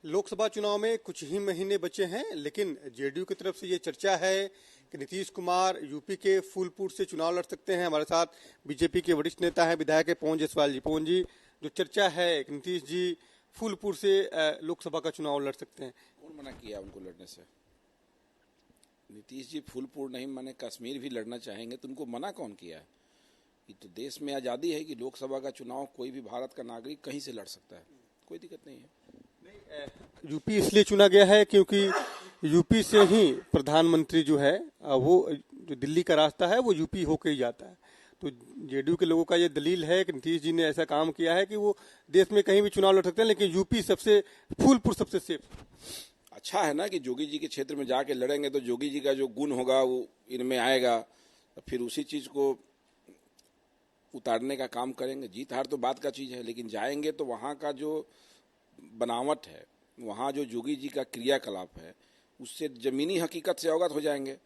लोकसभा चुनाव में कुछ ही महीने बचे हैं, लेकिन जेडीयू की तरफ से ये चर्चा है कि नीतीश कुमार यूपी के फूलपुर से चुनाव लड़ सकते हैं। हमारे साथ बीजेपी के वरिष्ठ नेता हैं, विधायक पवन जायसवाल जी। पवन जी, जो चर्चा है कि नीतीश जी फूलपुर से लोकसभा का चुनाव लड़ सकते हैं, कौन मना किया उनको लड़ने से? नीतीश जी फूलपुर नहीं माने कश्मीर भी लड़ना चाहेंगे तो उनको मना कौन किया है? ये तो देश में आज़ादी है कि लोकसभा का चुनाव कोई भी भारत का नागरिक कहीं से लड़ सकता है, कोई दिक्कत नहीं है। यूपी इसलिए चुना गया है क्योंकि यूपी से ही प्रधानमंत्री जो है वो जो दिल्ली का रास्ता है वो यूपी होके ही जाता है। तो जेडीयू के लोगों का ये दलील है कि नीतीश जी ने ऐसा काम किया है कि वो देश में कहीं भी चुनाव लड़ सकते हैं, लेकिन यूपी सबसे, फूलपुर सबसे सेफ। अच्छा है ना कि जोगी जी के क्षेत्र में जाके लड़ेंगे तो जोगी जी का जो गुण होगा वो इनमें आएगा, फिर उसी चीज को उतारने का काम करेंगे। जीत हार तो बात का चीज है, लेकिन जाएंगे तो वहाँ का जो बनावट है, वहाँ जो जोगी जी का क्रियाकलाप है, उससे जमीनी हकीकत से अवगत हो जाएंगे।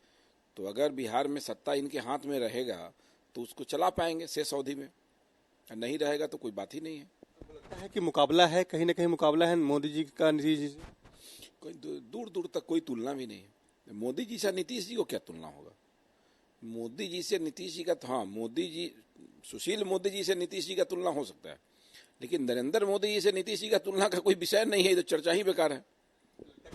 तो अगर बिहार में सत्ता इनके हाथ में रहेगा तो उसको चला पाएंगे शेष अवधि में, नहीं रहेगा तो कोई बात ही नहीं है। लगता है कि मुकाबला है, कहीं ना कहीं मुकाबला है मोदी जी का नीतीश जी से। कोई दूर दूर तक कोई तुलना भी नहीं है। मोदी जी से नीतीश जी को क्या तुलना होगा? मोदी जी से नीतीश जी का तो हाँ, मोदी जी, सुशील मोदी जी से नीतीश जी का तुलना हो सकता है, लेकिन नरेंद्र मोदी जी से नीतीश जी का तुलना का कोई विषय नहीं है। तो चर्चा ही बेकार है।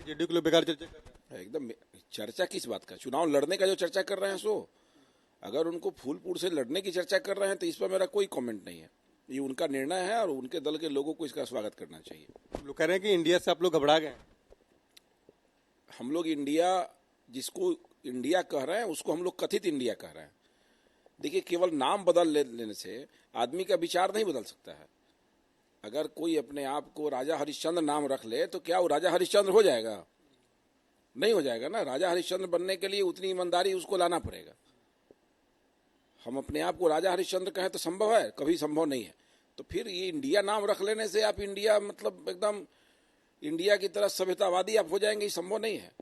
जेडीयू के लोग बेकार चर्चा कर रहे हैं। एकदम चर्चा किस बात का? चुनाव लड़ने का जो चर्चा कर रहे हैं सो, अगर उनको फूलपुर से लड़ने की चर्चा कर रहे हैं तो इस पर मेरा कोई कमेंट नहीं है। ये उनका निर्णय है और उनके दल के लोगों को इसका स्वागत करना चाहिए। लोग कह रहे हैं कि इंडिया से आप लोग घबरा गए। हम लोग इंडिया, जिसको इंडिया कह रहे हैं उसको हम लोग कथित इंडिया कह रहे हैं। देखिए, केवल नाम बदल लेने से आदमी का विचार नहीं बदल सकता है। अगर कोई अपने आप को राजा हरिश्चंद्र नाम रख ले तो क्या वो राजा हरिश्चंद्र हो जाएगा? नहीं हो जाएगा ना। राजा हरिश्चंद्र बनने के लिए उतनी ईमानदारी उसको लाना पड़ेगा। हम अपने आप को राजा हरिश्चंद्र कहें तो संभव है? कभी संभव नहीं है। तो फिर ये इंडिया नाम रख लेने से आप इंडिया, मतलब एकदम इंडिया की तरह सभ्यतावादी आप हो जाएंगे, ये संभव नहीं है।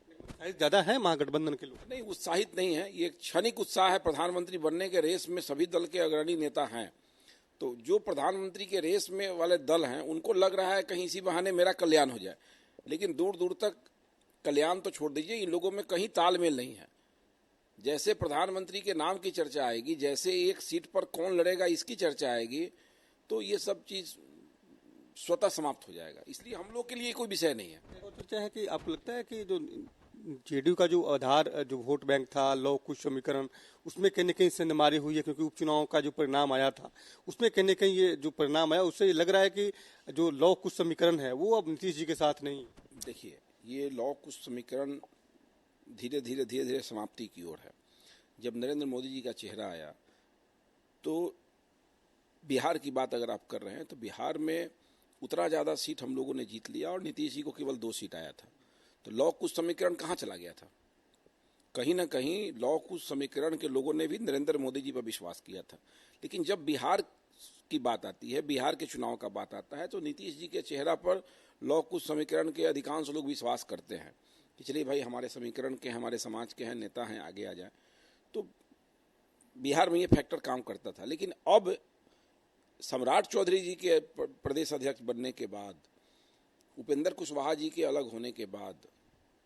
ज्यादा है महागठबंधन के लोग नहीं, उत्साहित नहीं है। ये क्षणिक उत्साह है। प्रधानमंत्री बनने के रेस में सभी दल के अग्रणी नेता हैं, तो जो प्रधानमंत्री के रेस में वाले दल हैं उनको लग रहा है कहीं इसी बहाने मेरा कल्याण हो जाए, लेकिन दूर दूर तक कल्याण तो छोड़ दीजिए, इन लोगों में कहीं तालमेल नहीं है। जैसे प्रधानमंत्री के नाम की चर्चा आएगी, जैसे एक सीट पर कौन लड़ेगा इसकी चर्चा आएगी, तो ये सब चीज स्वतः समाप्त हो जाएगा। इसलिए हम लोग के लिए कोई विषय नहीं है। चर्चा है कि आपको लगता है कि जो जेडीयू का जो आधार, जो वोट बैंक था, लौ कुश समीकरण, उसमें कहीं न कहीं सेंधमारी हुई है, क्योंकि उपचुनाव का जो परिणाम आया था उसमें कहीं न कहीं ये जो परिणाम आया उससे लग रहा है कि जो लौ कुश समीकरण है वो अब नीतीश जी के साथ नहीं। देखिए, ये लौ कुश समीकरण धीरे धीरे समाप्ति की ओर है। जब नरेंद्र मोदी जी का चेहरा आया तो बिहार की बात अगर आप कर रहे हैं तो बिहार में उतना ज़्यादा सीट हम लोगों ने जीत लिया और नीतीश जी को केवल 2 सीट आया था। तो लौ कुश समीकरण कहाँ चला गया था? कहीं ना कहीं लौ कुश समीकरण के लोगों ने भी नरेंद्र मोदी जी पर विश्वास किया था। लेकिन जब बिहार की बात आती है, बिहार के चुनाव का बात आता है, तो नीतीश जी के चेहरा पर लौ कुश समीकरण के अधिकांश लोग विश्वास करते हैं कि चलिए भाई, हमारे समीकरण के, हमारे समाज के हैं, नेता हैं, आगे आ जाए। तो बिहार में ये फैक्टर काम करता था। लेकिन अब सम्राट चौधरी जी के प्रदेश अध्यक्ष बनने के बाद, उपेंद्र कुशवाहा जी के अलग होने के बाद,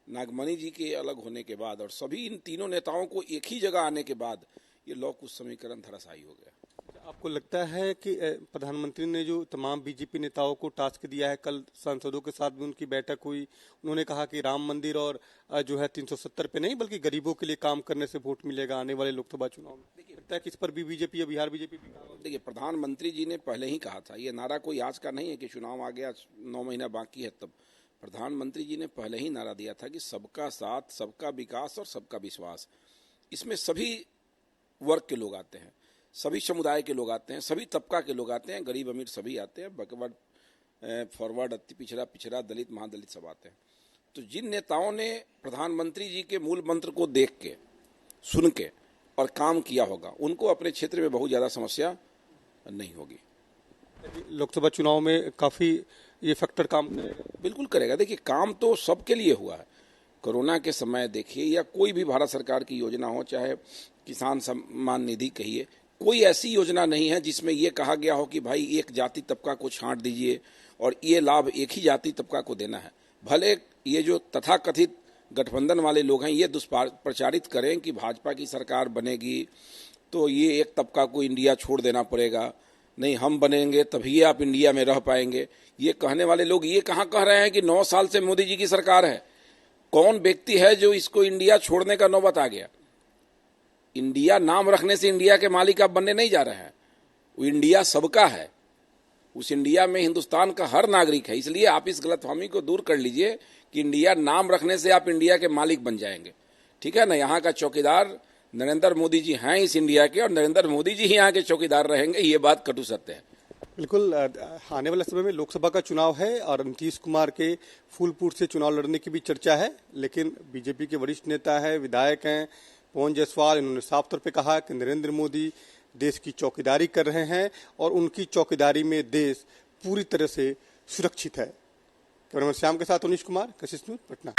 नागमणि जी के अलग होने के बाद और सभी इन तीनों नेताओं को एक ही जगह आने के बाद ये लौ कुश समीकरण धराशायी हो गया। आपको लगता है कि प्रधानमंत्री ने जो तमाम बीजेपी नेताओं को टास्क दिया है, कल सांसदों के साथ भी उनकी बैठक हुई, उन्होंने कहा कि राम मंदिर और जो है 370 पे नहीं बल्कि गरीबों के लिए काम करने से वोट मिलेगा आने वाले लोकसभा चुनाव में। लगता है कि इस पर भी बीजेपी या बिहार बीजेपी भी काम। देखिए, प्रधानमंत्री जी ने पहले ही कहा था, ये नारा कोई आज का नहीं है कि चुनाव आ गया 9 महीना बाकी है तब। प्रधानमंत्री जी ने पहले ही नारा दिया था कि सबका साथ, सबका विकास और सबका विश्वास। इसमें सभी वर्ग के लोग आते हैं, सभी समुदाय के लोग आते हैं, सभी तबका के लोग आते हैं, गरीब अमीर सभी आते हैं, बैकवर्ड, फॉरवर्ड, अति पिछड़ा, दलित, महादलित सब आते हैं। तो जिन नेताओं ने प्रधानमंत्री जी के मूल मंत्र को देख के, सुन के और काम किया होगा, उनको अपने क्षेत्र में बहुत ज्यादा समस्या नहीं होगी। लोकसभा चुनाव में काफी ये फैक्टर काम करेगा। बिल्कुल करेगा। देखिए, काम तो सबके लिए हुआ है। कोरोना के समय देखिए, या कोई भी भारत सरकार की योजना हो, चाहे किसान सम्मान निधि कहिए, कोई ऐसी योजना नहीं है जिसमें यह कहा गया हो कि भाई एक जाति तबका को छांट दीजिए और ये लाभ एक ही जाति तबका को देना है। भले ये जो तथाकथित गठबंधन वाले लोग हैं ये दुष्प्रचारित करें कि भाजपा की सरकार बनेगी तो ये एक तबका को इंडिया छोड़ देना पड़ेगा, नहीं हम बनेंगे तभी आप इंडिया में रह पाएंगे, ये कहने वाले लोग ये कहाँ कह रहे हैं कि 9 साल से मोदी जी की सरकार है। कौन व्यक्ति है जो इसको इंडिया छोड़ने का नौबत आ गया? इंडिया नाम रखने से इंडिया के मालिक आप बनने नहीं जा रहे हैं। वो इंडिया सबका है, उस इंडिया में हिंदुस्तान का हर नागरिक है। इसलिए आप इस गलतफहमी को दूर कर लीजिए कि इंडिया नाम रखने से आप इंडिया के मालिक बन जाएंगे। ठीक है ना, यहाँ का चौकीदार नरेंद्र मोदी जी हैं इस इंडिया के, और नरेंद्र मोदी जी ही यहाँ के चौकीदार रहेंगे, ये बात कटु सत्य है। बिल्कुल। आने वाले समय में लोकसभा का चुनाव है और नीतीश कुमार के फूलपुर से चुनाव लड़ने की भी चर्चा है, लेकिन बीजेपी के वरिष्ठ नेता है, विधायक हैं पवन जायसवाल, इन्होंने साफ तौर पे कहा कि नरेंद्र मोदी देश की चौकीदारी कर रहे हैं और उनकी चौकीदारी में देश पूरी तरह से सुरक्षित है। कैमरामैन श्याम के साथ उनीश कुमार, कशिश न्यूज, पटना।